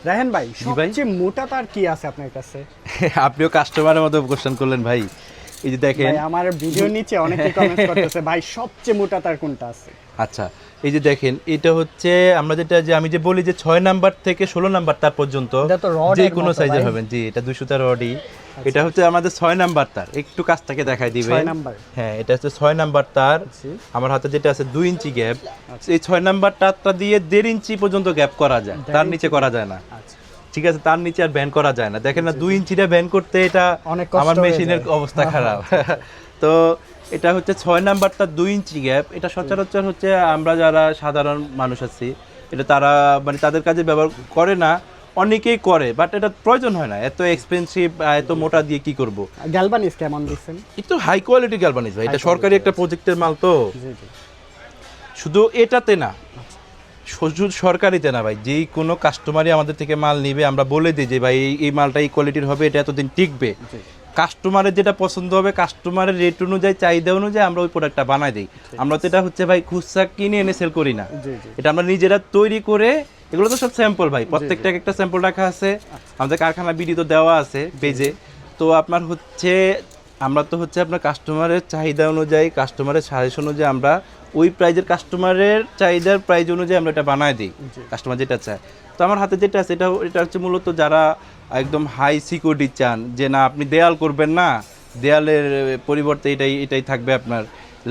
রায়হান ভাই সবচেয়ে মোটা তার কি আছে আপনার কাছে? আপনিও কাস্টমারের মতো কোশ্চেন করলেন ভাই। এই যে দেখেন, ভাই আমার ভিডিওর নিচে অনেকে কমেন্ট করতেছে ভাই সবচেয়ে মোটা তার কোনটা আছে? আচ্ছা এই যে দেখেন, এটা হচ্ছে আমরা আমি যে বলি যে 6 নাম্বার থেকে 16 নাম্বার তার পর্যন্ত এটা তো রড যে এর কোনো মতো সাইজের ভাই। হবেন। জি, এটা 200 তার রডই। এটা হচ্ছে আমাদের 6 নাম্বার তার, একটু কাছ থেকে দেখাই দিবেন। 6 নাম্বার। হ্যাঁ, এটা হচ্ছে 6 নাম্বার তার। জি। আমার হাতে যেটা আছে 2 ইঞ্চি গ্যাপ। এই 6 নাম্বার তারটা দিয়ে 1.5 ইঞ্চি পর্যন্ত গ্যাপ করা যায়, তার নিচে করা যায় না। আচ্ছা। ঠিক আছে, তার নিচে আর ব্যান করা যায় না। দেখেন না 2 ইঞ্চিটা ব্যান করতে এটা অনেক কষ্ট আমার হয়ে মেশিনের যায়। অবস্থা খারাপ। তো এটা হচ্ছে 6 নাম্বারটা 2 ইঞ্চি গ্যাপ। এটা সচরাচর হচ্ছে আমরা যারা সাধারণ মানুষ আছি, এটা তারা মানে তাদের কাজে ব্যবহার করে না, অনেকেই করে, বাট এটা প্রয়োজন হয় না। এত এক্সপেন্সিভ, এত মোটা দিয়ে কি করব? গ্যালভানিজ কেমন দিচ্ছেন? একটু হাই কোয়ালিটি গ্যালভানিজ ভাই, এটা সরকারি একটা প্রজেক্টের মাল তো। জি জি। শুধু এটাতে না, শুধু সরকারিতে না ভাই, যেই কোনো কাস্টমারই আমাদের থেকে মাল নিবে আমরা বলে দিই যে ভাই এই মালটা এই কোয়ালিটির হবে, এটা এতদিন টিকবে। কাস্টমারের যেটা পছন্দ হবে, কাস্টমারের রেট অনুযায়ী, চাহিদা অনুযায়ী আমরা ওই প্রোডাক্টটা বানাই দিই। আমরা তো এটা হচ্ছে ভাই খুচরা কিনে এনে সেল করি না, জি জি। এটা আমরা নিজেরা তৈরি করে। এগুলো তো সব স্যাম্পল ভাই, প্রত্যেকটা একটা স্যাম্পল রাখা আছে আমাদের কারখানা বিডি তো দেওয়া আছে পেজে। তো আপনার হচ্ছে আমরা তো হচ্ছে আপনার কাস্টমারের চাহিদা অনুযায়ী, কাস্টমারের সাজেশন অনুযায়ী আমরা ওই প্রাইজের, কাস্টমারের চাহিদার প্রাইজ অনুযায়ী আমরা এটা বানায় দিই, কাস্টমার যেটা চায়। তো আমার হাতে যেটা আছে এটা হচ্ছে মূলত যারা একদম হাই সিকিউরিটি চান, যে না আপনি দেয়াল করবেন না, দেয়ালের পরিবর্তে এটাই থাকবে আপনার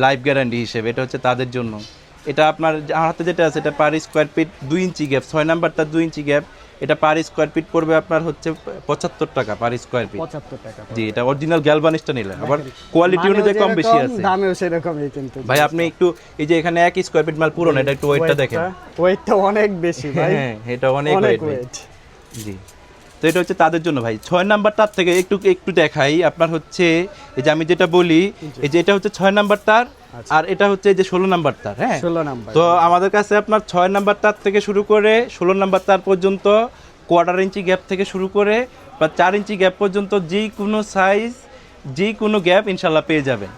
লাইফ গ্যারান্টি হিসেবে, এটা হচ্ছে তাদের জন্য। এটা আপনার আমার হাতে যেটা আছে এটা পার স্কোয়ার ফিট 2 ইঞ্চি গ্যাপ, 6 নাম্বার তার 2 ইঞ্চি গ্যাপ। এটা পার স্কোয়ার ফিট পড়বে আপনার হচ্ছে 75 টাকা পার স্কোয়ার ফিট। 75 টাকা। জি, এটা অরিজিনাল গ্যালভানিস্টটা নিলে আবার কোয়ালিটি অনুযায়ী কম বেশি আছে। দামেও সেরকমই কিন্তু। ভাই আপনি একটু এই যে এখানে 1 স্কোয়ার ফিট মাল পুরো না, এটা একটু ওয়েটটা দেখেন। ওয়েটটা অনেক বেশি ভাই। হ্যাঁ, এটা অনেক অনেক ওয়েট। ওয়েট। জি, তো এটা হচ্ছে তাদের জন্য ভাই। 6 নাম্বার তার থেকে একটু দেখাই আপনার হচ্ছে, এই যে আমি যেটা বলি, এই যে এটা হচ্ছে 6 নাম্বার তার, আর এটা হচ্ছে এই যে 16 নাম্বার তার। হ্যাঁ, 16 নাম্বার। তো আমাদের কাছে আপনার 6 নাম্বার তার থেকে শুরু করে 16 নাম্বার তার পর্যন্ত, কোয়ার্টার ইঞ্চি গ্যাপ থেকে শুরু করে বা 4 ইঞ্চি গ্যাপ পর্যন্ত যে কোনো সাইজ, যে কোনো গ্যাপ ইনশাল্লাহ পেয়ে যাবেন।